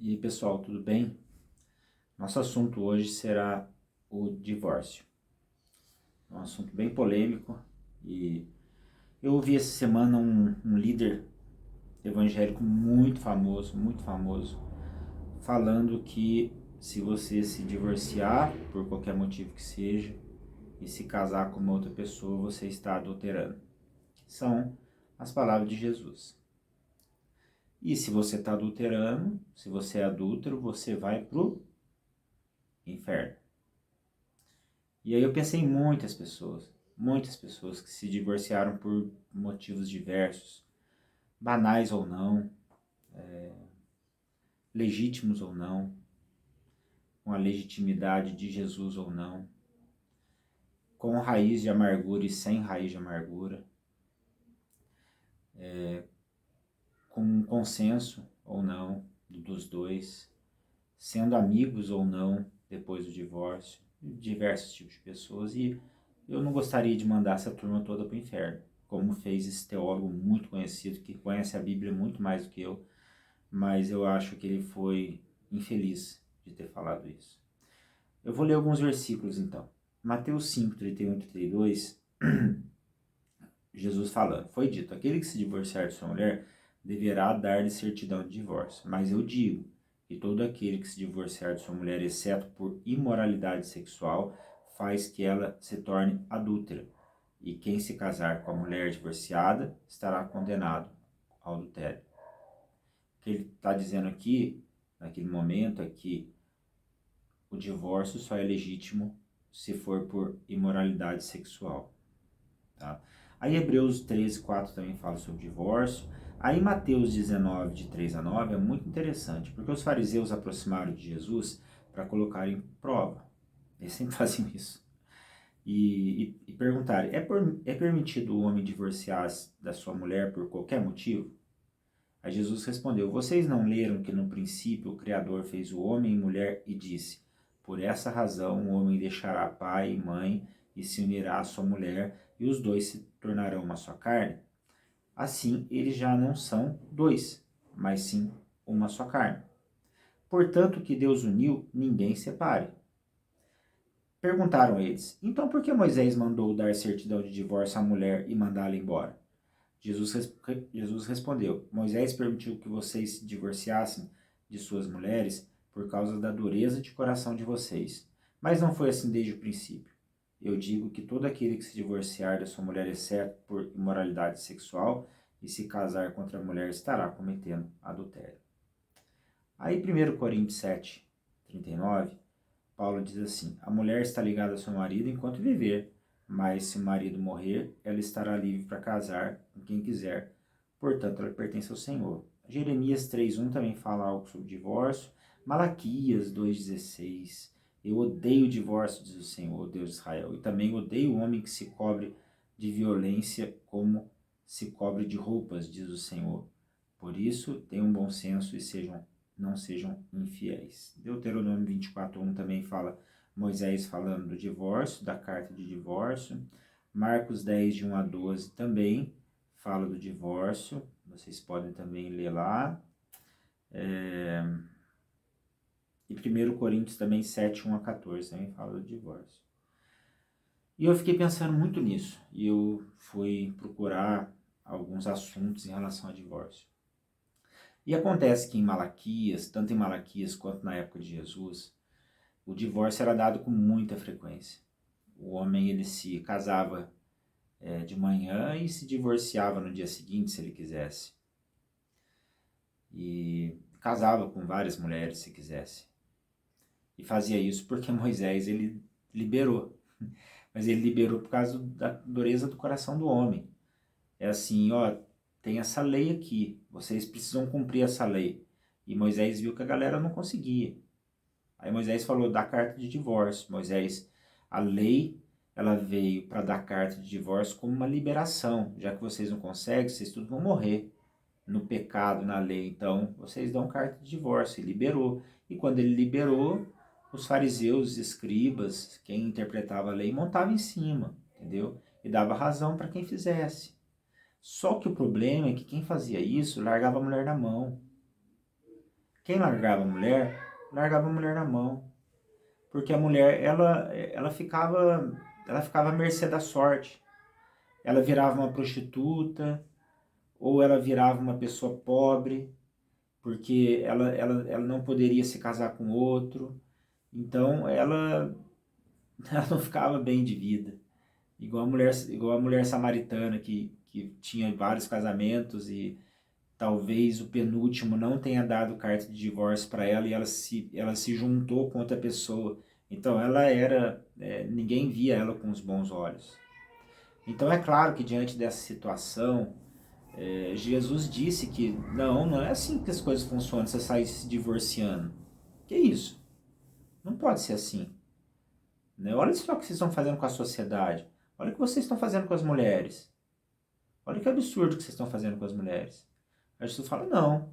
E aí, pessoal, tudo bem? Nosso assunto hoje será o divórcio. É um assunto bem polêmico e eu ouvi essa semana um líder evangélico muito famoso, falando que se você se divorciar por qualquer motivo que seja e se casar com uma outra pessoa, você está adulterando. São as palavras de Jesus. E se você está adulterando, se você é adúltero, você vai pro inferno. E aí eu pensei em muitas pessoas que se divorciaram por motivos diversos, banais ou não, legítimos ou não, com a legitimidade de Jesus ou não, com raiz de amargura e sem raiz de amargura, com consenso ou não dos dois, sendo amigos ou não depois do divórcio, diversos tipos de pessoas. E eu não gostaria de mandar essa turma toda para o inferno, como fez esse teólogo muito conhecido, que conhece a Bíblia muito mais do que eu, mas eu acho que ele foi infeliz de ter falado isso. Eu vou ler alguns versículos então. Mateus 5, 31 e 32, Jesus falando: Foi dito, aquele que se divorciar de sua mulher deverá dar-lhe certidão de divórcio. Mas eu digo que todo aquele que se divorciar de sua mulher, exceto por imoralidade sexual, faz que ela se torne adúltera. E quem se casar com a mulher divorciada estará condenado ao adultério. O que ele está dizendo aqui, naquele momento, é que o divórcio só é legítimo se for por imoralidade sexual. Tá? Aí Hebreus 13, 4 também fala sobre divórcio. Aí Mateus 19, de 3 a 9 é muito interessante, porque os fariseus aproximaram de Jesus para colocar em prova. Eles sempre fazem isso. E perguntaram, é permitido o homem divorciar da sua mulher por qualquer motivo? Aí Jesus respondeu, vocês não leram que no princípio o Criador fez o homem e mulher e disse, por essa razão o homem deixará pai e mãe e se unirá à sua mulher e os dois se tornarão uma só carne? Assim, eles já não são dois, mas sim uma só carne. Portanto, o que Deus uniu, ninguém separe. Perguntaram eles, então por que Moisés mandou dar certidão de divórcio à mulher e mandá-la embora? Jesus respondeu, Moisés permitiu que vocês se divorciassem de suas mulheres por causa da dureza de coração de vocês. Mas não foi assim desde o princípio. Eu digo que todo aquele que se divorciar da sua mulher, exceto por imoralidade sexual, e se casar com outra mulher, estará cometendo adultério. Aí 1 Coríntios 7, 39, Paulo diz assim, a mulher está ligada ao seu marido enquanto viver, mas se o marido morrer, ela estará livre para casar com quem quiser, portanto ela pertence ao Senhor. Jeremias 3:1 também fala algo sobre divórcio. Malaquias 2:16, eu odeio o divórcio, diz o Senhor, Deus de Israel, e também odeio o homem que se cobre de violência como se cobre de roupas, diz o Senhor. Por isso, tenham bom senso e não sejam infiéis. Deuteronômio 24:1 também fala Moisés falando do divórcio, da carta de divórcio. Marcos 10, de 1 a 12 também fala do divórcio. Vocês podem também ler lá. E 1 Coríntios também 7, 1 a 14 também fala do divórcio. E eu fiquei pensando muito nisso. E eu fui procurar alguns assuntos em relação ao divórcio. E acontece que em Malaquias, tanto em Malaquias quanto na época de Jesus, o divórcio era dado com muita frequência. O homem ele se casava de manhã e se divorciava no dia seguinte, se ele quisesse. E casava com várias mulheres, se quisesse. E fazia isso porque Moisés ele liberou. Mas ele liberou por causa da dureza do coração do homem. É assim, ó, tem essa lei aqui, vocês precisam cumprir essa lei. E Moisés viu que a galera não conseguia. Aí Moisés falou da carta de divórcio. A lei, ela veio para dar carta de divórcio como uma liberação. Já que vocês não conseguem, vocês todos vão morrer no pecado, na lei. Então, vocês dão carta de divórcio. E liberou. E quando ele liberou, os fariseus, os escribas, quem interpretava a lei, montava em cima, entendeu? E dava razão para quem fizesse. Só que o problema é que quem fazia isso largava a mulher na mão. Quem largava a mulher na mão. Porque a mulher, ela ficava à mercê da sorte. Ela virava uma prostituta, ou ela virava uma pessoa pobre, porque ela não poderia se casar com outro. Então, ela não ficava bem de vida. Igual a mulher samaritana, que tinha vários casamentos e talvez o penúltimo não tenha dado carta de divórcio para ela e ela se juntou com outra pessoa. Então ninguém via ela com os bons olhos. Então é claro que diante dessa situação, Jesus disse que não é assim que as coisas funcionam, você sai se divorciando. Que isso? Não pode ser assim. Né? Olha só o que vocês estão fazendo com a sociedade. Olha o que vocês estão fazendo com as mulheres. Olha que absurdo que vocês estão fazendo com as mulheres. Aí Jesus fala, não.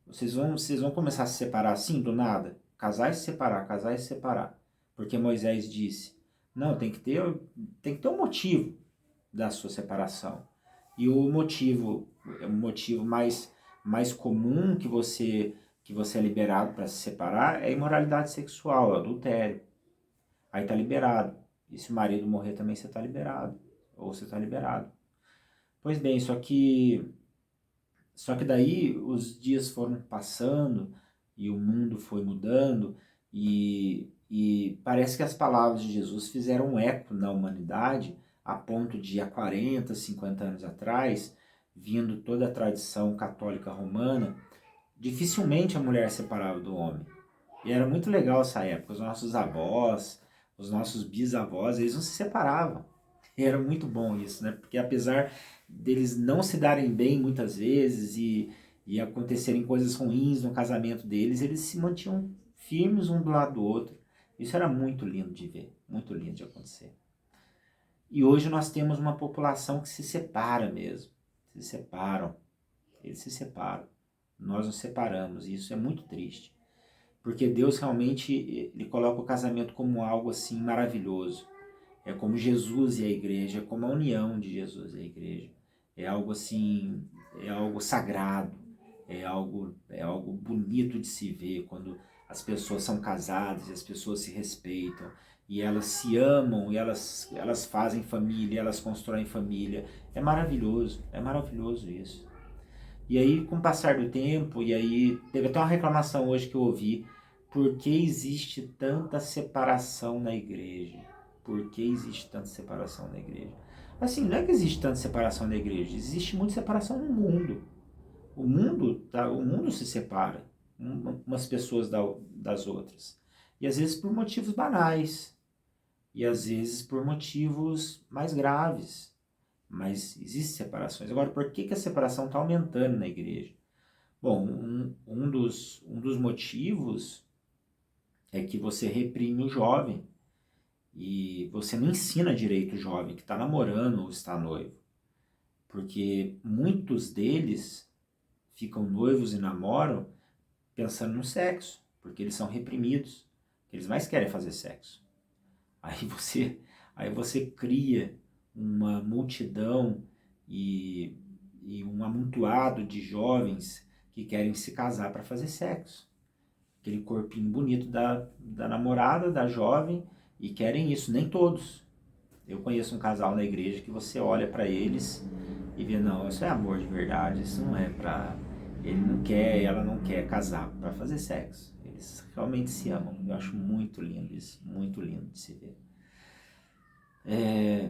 Vocês vão começar a se separar assim, do nada? Casar e se separar, casar e se separar. Porque Moisés disse, não, tem que ter um motivo da sua separação. E o motivo mais comum que você é liberado para se separar é a imoralidade sexual, é o adultério. Aí tá liberado. E se o marido morrer também você tá liberado. Ou você tá liberado. Pois bem, só que daí os dias foram passando e o mundo foi mudando e parece que as palavras de Jesus fizeram um eco na humanidade a ponto de há 40, 50 anos atrás, vindo toda a tradição católica romana, dificilmente a mulher separava do homem. E era muito legal essa época, os nossos avós, os nossos bisavós, eles não se separavam. E era muito bom isso, né? Porque apesar deles não se darem bem muitas vezes e acontecerem coisas ruins no casamento deles, eles se mantinham firmes um do lado do outro. Isso era muito lindo de ver, muito lindo de acontecer. E hoje nós temos uma população que se separa mesmo. Se separam. Eles se separam. Nós nos separamos e isso é muito triste. Porque Deus realmente ele coloca o casamento como algo assim maravilhoso. É como Jesus e a igreja, é como a união de Jesus e a igreja. É algo assim, é algo sagrado, é algo bonito de se ver quando as pessoas são casadas e as pessoas se respeitam e elas se amam e elas fazem família, elas constroem família. É maravilhoso isso. E aí, com o passar do tempo, e aí teve até uma reclamação hoje que eu ouvi, por que existe tanta separação na igreja? Por que existe tanta separação na igreja? Assim, não é que existe tanta separação na igreja, existe muita separação no mundo. O mundo se separa, umas pessoas das outras. E às vezes por motivos banais, e às vezes por motivos mais graves. Mas existem separações. Agora, por que a separação está aumentando na igreja? Bom, um dos motivos é que você reprime o jovem e você não ensina direito o jovem que está namorando ou está noivo. Porque muitos deles ficam noivos e namoram pensando no sexo, porque eles são reprimidos, eles mais querem fazer sexo. Aí você cria uma multidão e um amontoado de jovens que querem se casar para fazer sexo. Aquele corpinho bonito da namorada, da jovem, e querem isso, nem todos. Eu conheço um casal na igreja que você olha para eles e vê, não, isso é amor de verdade, isso não é para... Ele não quer, ela não quer casar para fazer sexo. Eles realmente se amam. Eu acho muito lindo isso, muito lindo de se ver.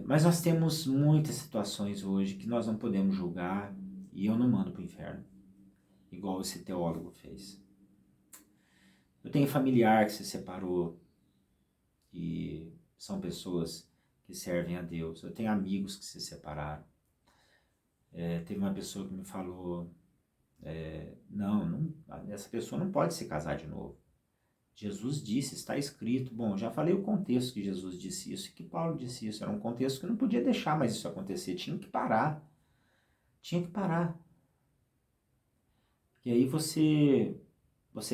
Mas nós temos muitas situações hoje que nós não podemos julgar e eu não mando para o inferno, igual esse teólogo fez. Eu tenho familiar que se separou e são pessoas que servem a Deus. Eu tenho amigos que se separaram. Teve uma pessoa que me falou, não, essa pessoa não pode se casar de novo. Jesus disse, está escrito. Bom, já falei o contexto que Jesus disse isso e que Paulo disse isso. Era um contexto que não podia deixar mais isso acontecer. Tinha que parar. Tinha que parar. E aí você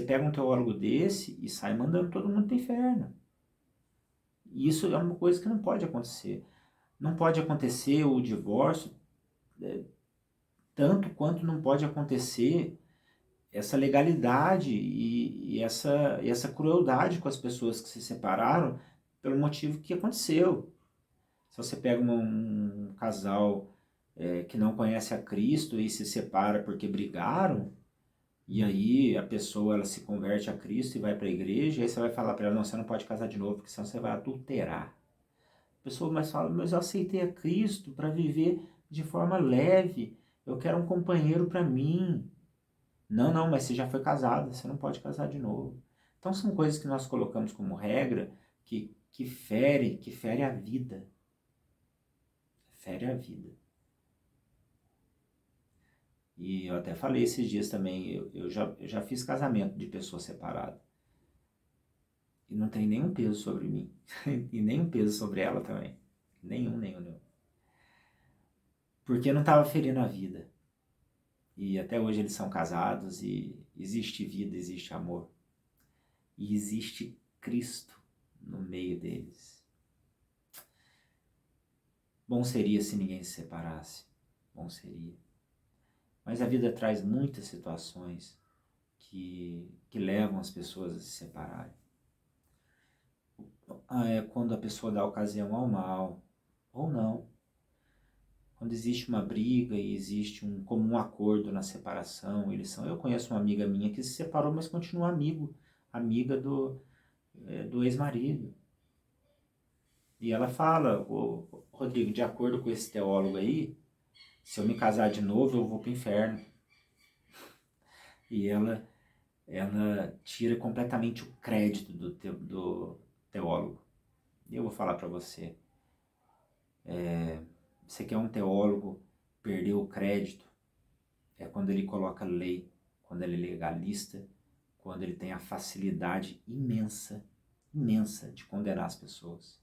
pega um teólogo desse e sai mandando todo mundo para o inferno. E isso é uma coisa que não pode acontecer. Não pode acontecer o divórcio, tanto quanto não pode acontecer essa legalidade e essa crueldade com as pessoas que se separaram pelo motivo que aconteceu. Se você pega um casal que não conhece a Cristo e se separa porque brigaram, e aí a pessoa ela se converte a Cristo e vai para a igreja, e aí você vai falar para ela, não, você não pode casar de novo, porque senão você vai adulterar. A pessoa mais fala, mas eu aceitei a Cristo para viver de forma leve, eu quero um companheiro para mim. Não, não, mas você já foi casado, você não pode casar de novo. Então são coisas que nós colocamos como regra que fere a vida. Fere a vida. E eu até falei esses dias também, eu já fiz casamento de pessoa separada. E não tem nenhum peso sobre mim. E nenhum peso sobre ela também. Nenhum. Porque não estava ferindo a vida. E até hoje eles são casados e existe vida, existe amor. E existe Cristo no meio deles. Bom seria se ninguém se separasse. Bom seria. Mas a vida traz muitas situações que levam as pessoas a se separarem. É quando a pessoa dá ocasião ao mal, ou não. Quando existe uma briga e existe um comum acordo na separação, eu conheço uma amiga minha que se separou, mas continua amiga do ex-marido. E ela fala, Rodrigo, de acordo com esse teólogo aí, se eu me casar de novo, eu vou pro inferno. E ela tira completamente o crédito do teólogo. E eu vou falar para você, você quer um teólogo perder o crédito, é quando ele coloca lei, quando ele é legalista, quando ele tem a facilidade imensa de condenar as pessoas.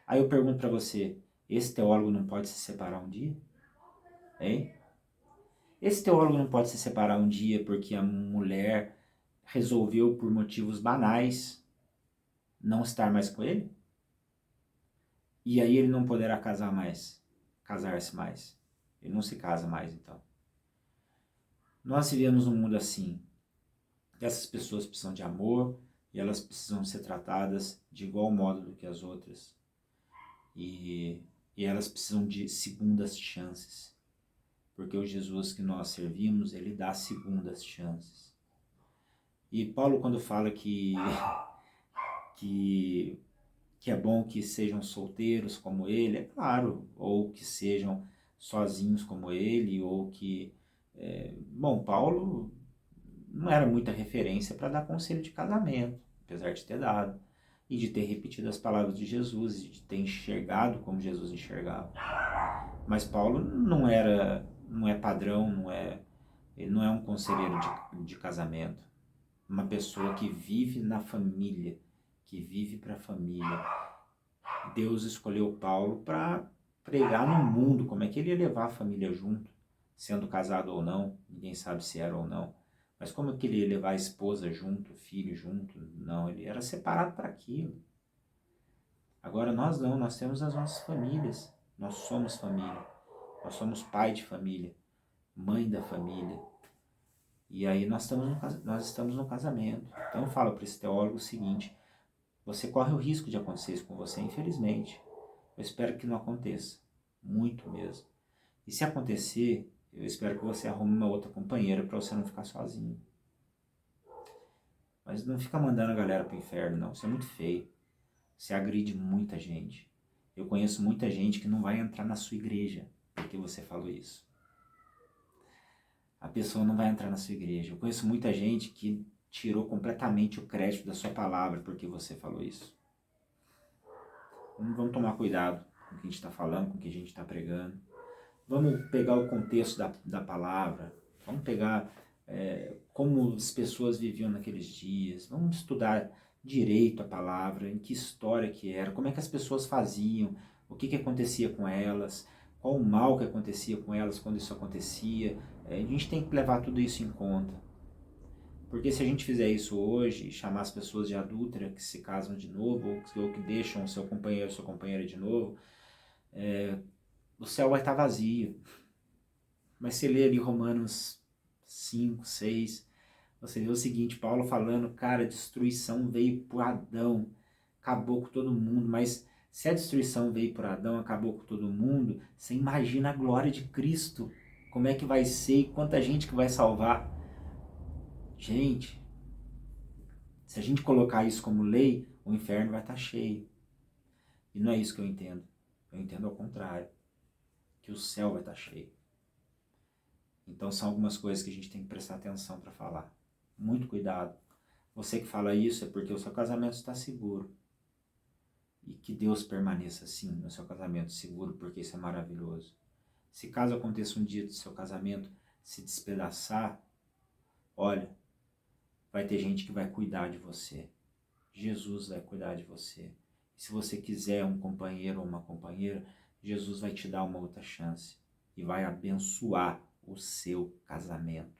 Aí eu pergunto para você, esse teólogo não pode se separar um dia? Hein? Esse teólogo não pode se separar um dia porque a mulher resolveu, por motivos banais, não estar mais com ele? E aí ele não poderá casar-se mais. Ele não se casa mais, então. Nós vivemos um mundo assim. Essas pessoas precisam de amor e elas precisam ser tratadas de igual modo do que as outras. E elas precisam de segundas chances. Porque o Jesus que nós servimos, ele dá segundas chances. E Paulo, quando fala que é bom que sejam solteiros como ele, é claro, ou que sejam sozinhos como ele, ou que... Bom, Paulo não era muita referência para dar conselho de casamento, apesar de ter dado, e de ter repetido as palavras de Jesus, e de ter enxergado como Jesus enxergava. Mas Paulo não é padrão, ele não é um conselheiro de casamento, uma pessoa que vive na família, que vive para a família. Deus escolheu Paulo para pregar no mundo como é que ele ia levar a família junto, sendo casado ou não, ninguém sabe se era ou não, mas como é que ele ia levar a esposa junto, o filho junto? Não, ele era separado para aquilo. Agora nós não, nós temos as nossas famílias, nós somos família, nós somos pai de família, mãe da família, e aí nós estamos no casamento. Então eu falo para esse teólogo o seguinte, você corre o risco de acontecer isso com você, infelizmente. Eu espero que não aconteça, muito mesmo. E se acontecer, eu espero que você arrume uma outra companheira para você não ficar sozinho. Mas não fica mandando a galera pro inferno, não. Isso é muito feio. Você agride muita gente. Eu conheço muita gente que não vai entrar na sua igreja porque você falou isso. A pessoa não vai entrar na sua igreja. Eu conheço muita gente que tirou completamente o crédito da sua palavra porque você falou isso. Vamos tomar cuidado com o que a gente está falando, com o que a gente está pregando. Vamos pegar o contexto da palavra. Vamos pegar como as pessoas viviam naqueles dias. Vamos estudar direito a palavra, em que história que era, como é que as pessoas faziam, o que acontecia com elas, qual o mal que acontecia com elas quando isso acontecia. A gente tem que levar tudo isso em conta. Porque se a gente fizer isso hoje, chamar as pessoas de adúltera que se casam de novo, ou que deixam o seu companheiro ou sua companheira de novo, o céu vai estar vazio. Mas se ler ali Romanos 5, 6. Você vê o seguinte, Paulo falando, cara, a destruição veio por Adão, acabou com todo mundo, mas se a destruição veio por Adão, acabou com todo mundo, você imagina a glória de Cristo, como é que vai ser e quanta gente que vai salvar. Gente, se a gente colocar isso como lei, o inferno vai estar cheio. E não é isso que eu entendo. Eu entendo ao contrário, que o céu vai estar cheio. Então são algumas coisas que a gente tem que prestar atenção para falar. Muito cuidado. Você que fala isso é porque o seu casamento está seguro. E que Deus permaneça assim no seu casamento seguro, porque isso é maravilhoso. Se caso aconteça um dia do seu casamento se despedaçar, olha, vai ter gente que vai cuidar de você. Jesus vai cuidar de você. E se você quiser um companheiro ou uma companheira, Jesus vai te dar uma outra chance e vai abençoar o seu casamento.